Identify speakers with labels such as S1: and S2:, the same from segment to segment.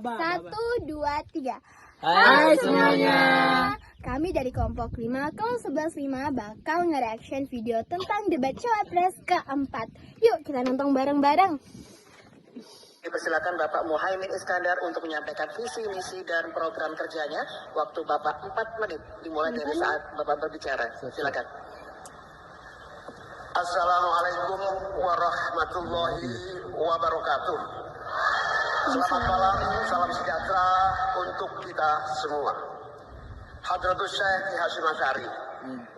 S1: Satu, dua, tiga.
S2: Hai semuanya.
S1: Kami dari kelompok 5 kelas 11-5 bakal nge-reaction video tentang debat Cawapres keempat. Yuk kita nonton bareng-bareng.
S3: Dipersilakan Bapak Muhaimin Iskandar untuk menyampaikan visi, misi, dan program kerjanya. Waktu Bapak 4 menit, dimulai dari saat Bapak berbicara. Silakan. Assalamualaikum warahmatullahi wabarakatuh. Selamat malam, salam sejahtera untuk kita semua. Hadratus Syekh Ki Hasyim Asy'ari,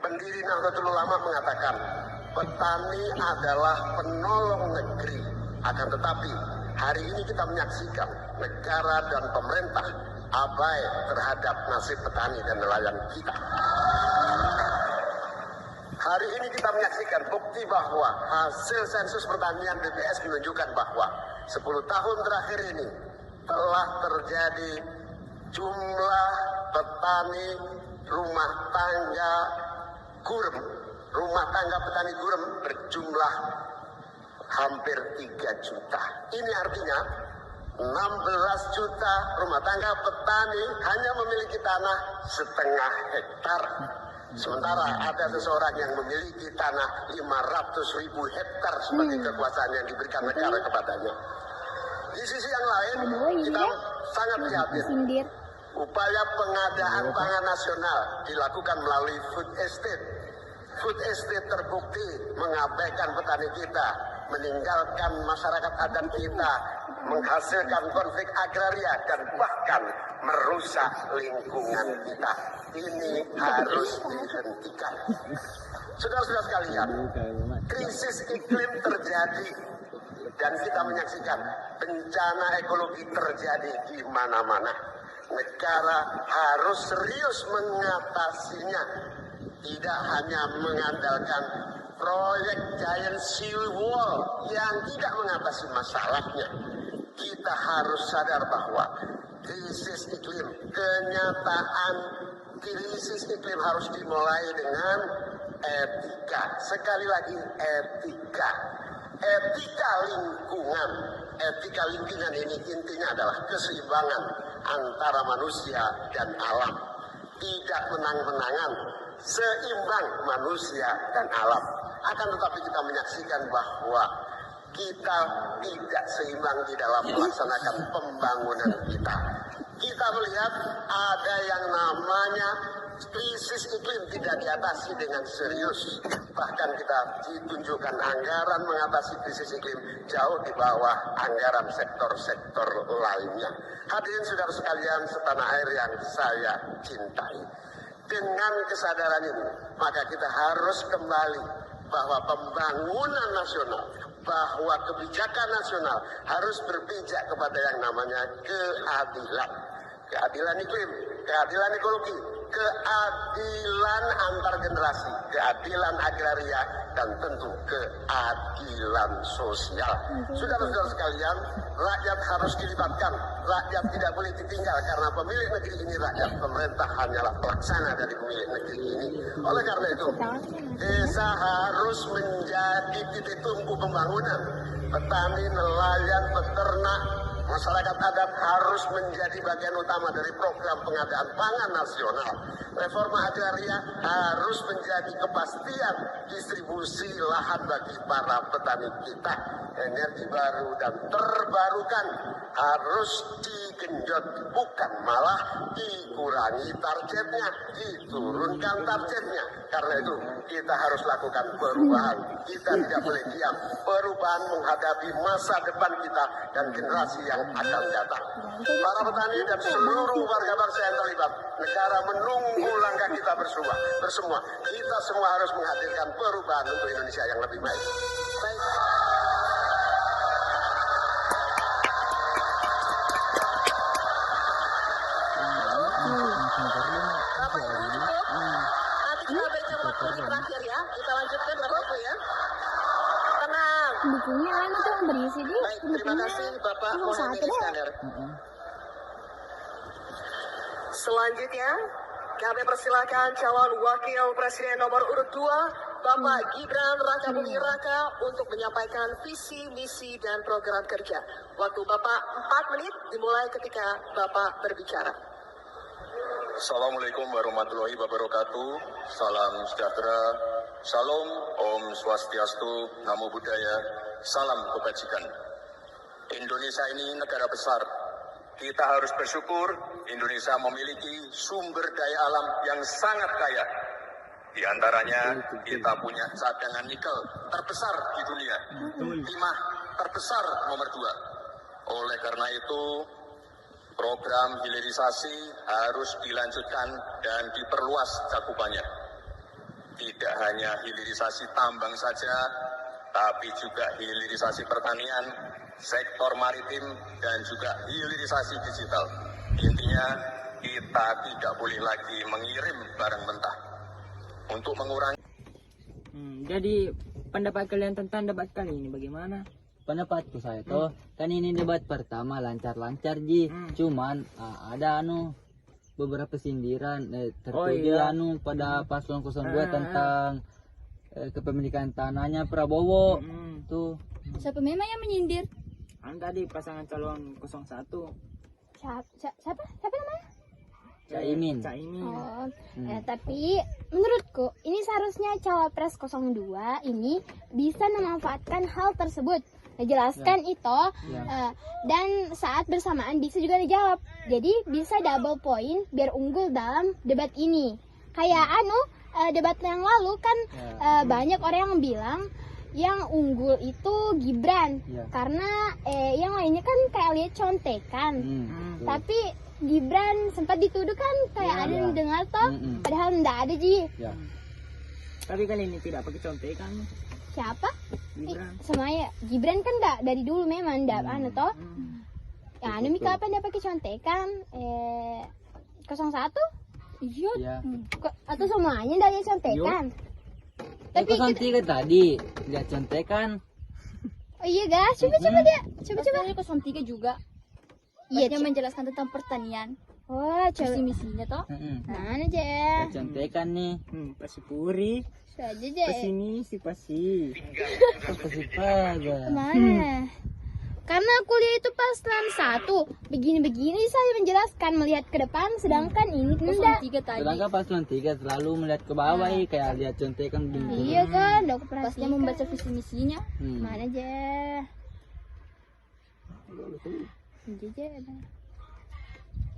S3: pendiri Nahdlatul Ulama, mengatakan, petani adalah penolong negeri. Akan tetapi, hari ini kita menyaksikan negara dan pemerintah abai terhadap nasib petani dan nelayan kita. Hari ini kita menyaksikan bukti bahwa hasil sensus pertanian BPS menunjukkan bahwa 10 tahun terakhir ini telah terjadi jumlah petani rumah tangga gurem, rumah tangga petani gurem berjumlah hampir 3 juta. Ini artinya 16 juta rumah tangga petani hanya memiliki tanah setengah hektar. Sementara ada seseorang yang memiliki tanah 500.000 hektar sebagai kekuasaan yang diberikan negara kepadanya. Di sisi yang lain, kita sangat prihatin. Upaya pengadaan pangan nasional dilakukan melalui food estate. Food estate terbukti mengabaikan petani kita, meninggalkan masyarakat adat kita, menghasilkan konflik agraria, dan bahkan merusak lingkungan kita. Ini harus dihentikan. Saudara-saudara sekalian, krisis iklim terjadi dan kita menyaksikan bencana ekologi terjadi di mana-mana. Negara harus serius mengatasinya, tidak hanya mengandalkan proyek giant sea wall yang tidak mengatasi masalahnya. Kita harus sadar bahwa krisis iklim, kenyataan krisis iklim harus dimulai dengan etika. Sekali lagi, etika. Etika lingkungan. Etika lingkungan ini intinya adalah keseimbangan antara manusia dan alam. Tidak menang-menangan, seimbang manusia dan alam. Akan tetapi kita menyaksikan bahwa kita tidak seimbang di dalam melaksanakan pembangunan kita. Kita melihat ada yang namanya krisis iklim tidak diatasi dengan serius. Bahkan kita ditunjukkan anggaran mengatasi krisis iklim jauh di bawah anggaran sektor-sektor lainnya. Hadirin saudara sekalian setanah air yang saya cintai. Dengan kesadaran ini, maka kita harus kembali bahwa pembangunan nasional, bahwa kebijakan nasional harus berpijak kepada yang namanya keadilan. Keadilan iklim, keadilan ekologi, keadilan antar generasi, keadilan agraria, dan tentu keadilan sosial. Saudara-saudara sekalian, rakyat harus dilibatkan. Rakyat tidak boleh ditinggal karena pemilik negeri ini rakyat. Pemerintah hanyalah pelaksana dari pemilik negeri ini. Oleh karena itu, desa harus menjadi titik tumpu pembangunan. Petani, nelayan, peternak, masyarakat adat harus menjadi bagian utama dari program pengadaan pangan nasional. Reforma agraria harus menjadi kepastian distribusi lahan bagi para petani kita. Energi baru dan terbarukan harus digenjot, bukan malah dikurangi targetnya, diturunkan targetnya. Karena itu kita harus lakukan perubahan. Kita tidak boleh diam. Perubahan menghadapi masa depan kita dan generasi yang akan datang. Para petani dan seluruh warga bangsa yang terlibat, negara menunggu langkah kita bersama. Kita semua harus menghadirkan perubahan untuk Indonesia yang lebih baik. Baik.
S4: Bapak Ibu cukup. Nanti kita berikan waktu terakhir ya. Kita lanjutkan Bapak Ibu ya. Tenang.
S1: Bukunya lain itu yang berisi di.
S3: Baik, terima kasih Bapak Muhaimin Iskandar.
S4: Selanjutnya, kami persilakan calon wakil presiden nomor urut 2 Bapak Gibran Raka Buming Raka untuk menyampaikan visi, misi, dan program kerja. Waktu Bapak 4 menit dimulai ketika Bapak berbicara.
S3: Assalamualaikum warahmatullahi wabarakatuh. Salam sejahtera. Salam, Om Swastiastu, Namo Buddhaya, salam kebajikan. Indonesia ini negara besar. Kita harus bersyukur Indonesia memiliki sumber daya alam yang sangat kaya. Di antaranya kita punya cadangan nikel terbesar di dunia. Timah terbesar nomor 2. Oleh karena itu, program hilirisasi harus dilanjutkan dan diperluas cakupannya. Tidak hanya hilirisasi tambang saja, tapi juga hilirisasi pertanian, sektor maritim, dan juga hilirisasi digital. Intinya, kita tidak boleh lagi mengirim barang mentah. Untuk mengurangi
S2: Jadi pendapat kalian tentang debat kali ini bagaimana?
S5: Pendapatku saya tuh kan ini debat pertama lancar-lancar Ji. Cuman ada beberapa sindiran tertuju pada paslon 02 tentang kepemilikan tanahnya Prabowo. Tuh.
S1: Siapa memang yang menyindir?
S2: Tadi pasangan calon 01.
S1: Siapa namanya?
S5: Caimin.
S1: Oh, tapi menurutku ini seharusnya cawapres 02 ini bisa memanfaatkan hal tersebut, menjelaskan itu, dan saat bersamaan bisa juga dijawab. Jadi bisa double point biar unggul dalam debat ini. Kayak debat yang lalu kan banyak orang yang bilang yang unggul itu Gibran karena yang lainnya kan kayak lihat contekan. Tapi Gibran sempat dituduh kan kayak ada yang dengar toh, padahal enggak ada Ji.
S2: Tapi kali ini tidak pakai contekan.
S1: Siapa?
S2: Gibran.
S1: Semuanya Gibran kan enggak dari dulu memang enggak toh. Ya Mika apa dia pakai contekan 01? Iya. Atau semuanya dari contekan.
S5: Tapi kan tiga tadi lihat contekan.
S1: Oh iya guys, coba dia. Coba.
S6: 03 juga.
S1: Iya,
S6: Dia menjelaskan tentang pertanian.
S1: Oh, coba.
S6: Misinya toh.
S1: Mana aja?
S5: Lihat contekan nih.
S2: Pasi puri.
S1: Saja
S2: Pasi
S1: aja.
S2: ini si pasi.
S5: Pasti pada.
S1: Mana? Karena kuliah itu paslon 1 begini-begini saya menjelaskan melihat ke depan, sedangkan ini tidak.
S6: 03 tadi.
S5: Sedangkan paslon 3 selalu melihat ke bawah kayak lihat contekan begini.
S1: Iya kan, udah aku
S6: Pas dia
S1: perhatikan.
S6: membaca visi misinya.
S1: Mana aja?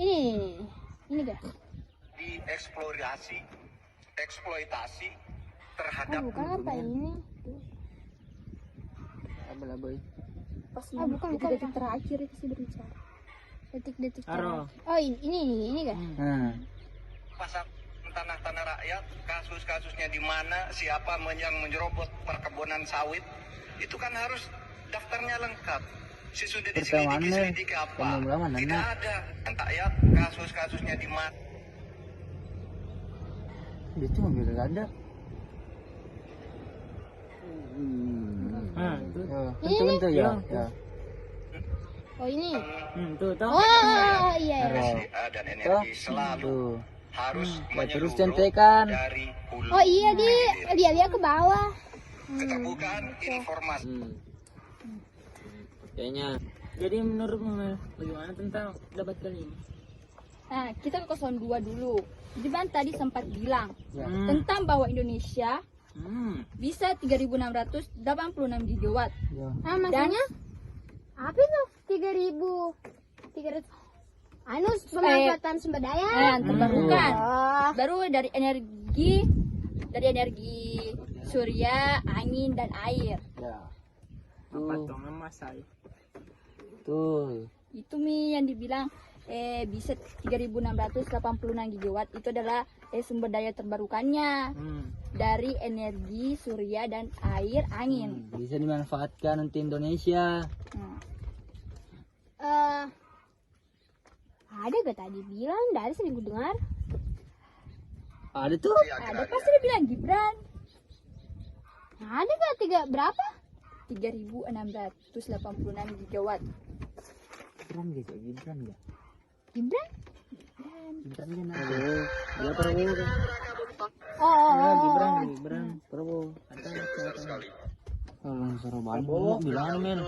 S1: Ini gak?
S3: dieksplorasi, eksploitasi terhadap
S1: Bukan apa ini?
S5: Apa boy?
S6: Pas
S1: Bukan.
S6: detik terakhir itu sih berbicara.
S1: Detik-detik.
S2: Aro.
S1: Oh ini gak?
S3: pasar tanah-tanah rakyat, kasus-kasusnya di mana, siapa yang menyerobot perkebunan sawit, itu kan harus daftarnya lengkap. Sudah diselidiki apa? Tidak ada. Entah ya kasus-kasusnya di mana.
S5: Dia cuma bilang ada. Bentuk ya.
S1: Oh ini.
S2: Tuh toh.
S1: Oh iya.
S3: Dan energi selalu harus
S5: Terus
S3: menyeluruh
S5: contekan.
S3: dari hulu
S1: Oh iya dia ke bawah.
S3: keterbukaan informasi.
S5: Kayaknya.
S2: Jadi menurutmu Mel, bagaimana tentang debat kali ini?
S6: Nah, kita ke 02 dulu. Gibran tadi sempat bilang
S5: Ya.
S6: tentang bahwa Indonesia bisa 3.686 gigawatt.
S5: Ya.
S1: Maksudnya apa itu? 3.000 pemanfaatan sumber daya.
S6: Terbarukan.
S1: Oh.
S6: Baru dari energi surya, angin dan air.
S5: Ya.
S2: Patongan masai.
S5: Betul.
S6: Itu yang dibilang bisa 3.686 gigawatt itu adalah sumber daya terbarukannya dari energi surya dan air angin.
S5: Bisa dimanfaatkan untuk Indonesia.
S1: Ada gak tadi bilang? Dari sering gue dengar.
S5: Ada tuh.
S6: Ada pasti dia bilang Gibran
S1: Ada gak berapa?
S6: 3.686 gigawatt.
S5: Gibran gitu, Gibran ya.
S1: Gibran?
S5: Gibran kan ada. Dia Prabowo kan.
S2: Ya, Gibran, Prabowo.
S3: Besar sekali.
S5: Kalau suruh Prabowo bilang men.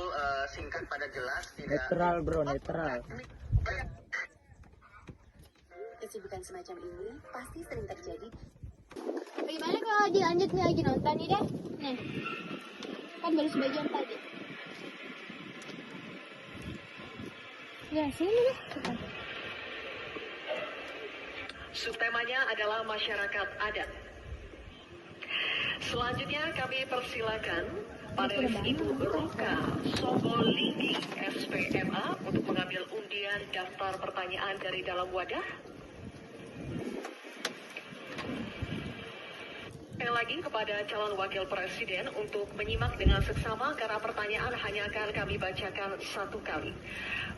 S3: Singkat pada jelas, tidak
S2: Netral bro, netral.
S7: Kesibukan semacam ini pasti sering terjadi.
S1: Bagaimana kalau dilanjut nih lagi nonton nih deh? Nih, kan baru sebagian tadi. Ya sini deh.
S4: Subtemanya adalah masyarakat adat. Selanjutnya kami persilakan panelis Ibu Roka Sobolinggi SPMA untuk mengambil undian daftar pertanyaan dari dalam wadah. Sekali lagi kepada calon wakil presiden untuk menyimak dengan seksama karena pertanyaan hanya akan kami bacakan satu kali.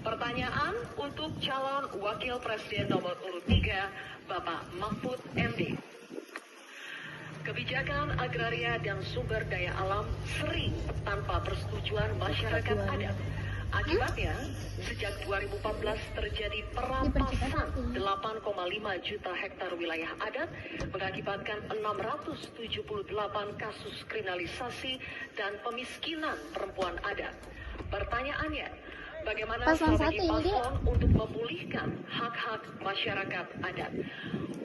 S4: Pertanyaan untuk calon wakil presiden nomor urut 3, Bapak Mahfud MD. Kebijakan agraria dan sumber daya alam sering tanpa persetujuan masyarakat adat. Akibatnya, sejak 2014 terjadi perampasan 8,5 juta hektar wilayah adat, mengakibatkan 678 kasus kriminalisasi dan pemiskinan perempuan adat. Pertanyaannya, bagaimana strategi paslon untuk memulihkan hak-hak masyarakat adat?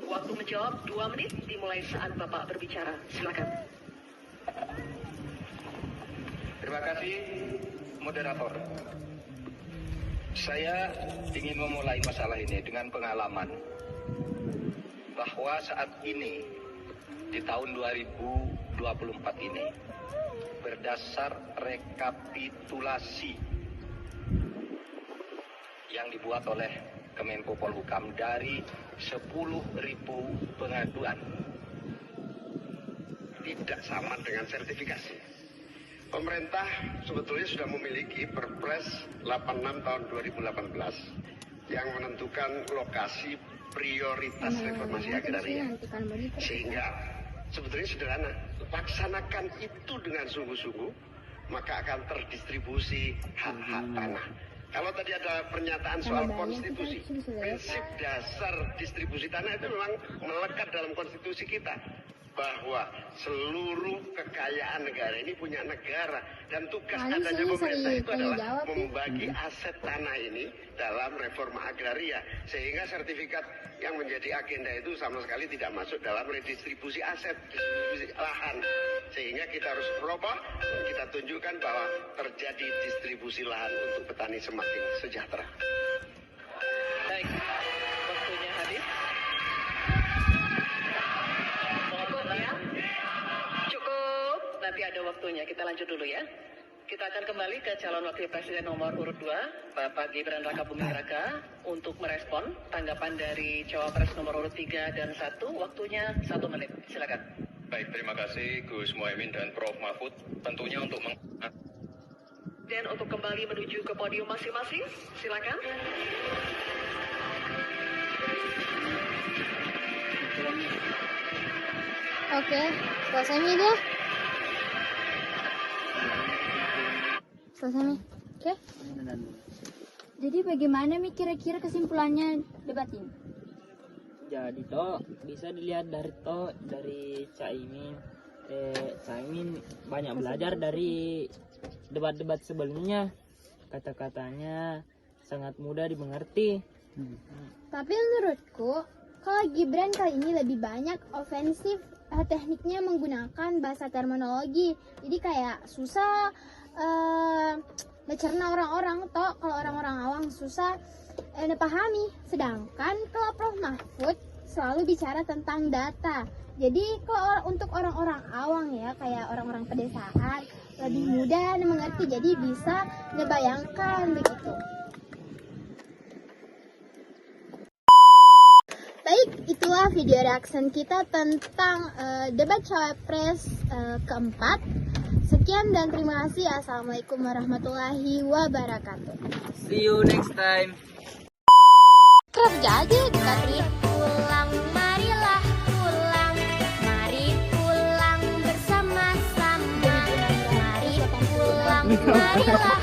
S4: Waktu menjawab 2 menit dimulai saat Bapak berbicara. Silakan.
S3: Terima kasih, moderator. Saya ingin memulai masalah ini dengan pengalaman bahwa saat ini di tahun 2024 ini berdasar rekapitulasi yang dibuat oleh Kemenko Polhukam dari 10.000 pengaduan tidak sama dengan sertifikasi. Pemerintah sebetulnya sudah memiliki Perpres 86 tahun 2018 yang menentukan lokasi prioritas reformasi agraria. Sehingga sebetulnya sederhana, laksanakan itu dengan sungguh-sungguh, maka akan terdistribusi hak-hak tanah. Kalau tadi ada pernyataan soal konstitusi, prinsip dasar distribusi tanah itu memang melekat dalam konstitusi kita. Bahwa seluruh kekayaan negara ini punya negara. Dan tugas adanya pemerintah itu adalah membagi aset tanah ini dalam reforma agraria. Sehingga sertifikat yang menjadi agenda itu sama sekali tidak masuk dalam redistribusi aset, distribusi lahan. Sehingga kita harus merubah dan kita tunjukkan bahwa terjadi distribusi lahan untuk petani semakin sejahtera.
S4: Baik, waktunya habis. Cukup, nanti ada waktunya. Kita lanjut dulu ya. Kita akan kembali ke calon wakil presiden nomor urut 2, Bapak Gibran Rakabuming Raka, untuk merespon tanggapan dari cawapres nomor urut 3 dan 1. Waktunya 1 menit. Silakan.
S3: Baik, terima kasih Gus Muhaimin dan Prof. Mahfud. Tentunya untuk
S4: Dan untuk kembali menuju ke podium masing-masing, silakan.
S1: Oke, selesai nih deh. Selesai nih. Oke.
S6: Jadi bagaimana Mi kira-kira kesimpulannya debat ini?
S2: Jadi toh bisa dilihat dari Caimin. Caimin banyak belajar dari debat-debat sebelumnya. Kata-katanya sangat mudah dimengerti.
S1: Tapi menurutku, kalau Gibran kali ini lebih banyak ofensif, tekniknya menggunakan bahasa terminologi. Jadi kayak susah mencerna orang-orang, toh kalau orang-orang awam susah pahami. Sedangkan kalau Prof Mahfud selalu bicara tentang data. Jadi kalau untuk orang-orang awam ya, kayak orang-orang pedesaan, lebih mudah mengerti. Jadi bisa dibayangkan begitu. Baik, itulah video reaction kita tentang debat cawapres keempat. Sekian dan terima kasih. Assalamualaikum warahmatullahi wabarakatuh.
S5: See you next time.
S1: Kerja aja Katri.
S8: Pulang, marilah pulang, mari pulang bersama-sama. Mari pulang, marilah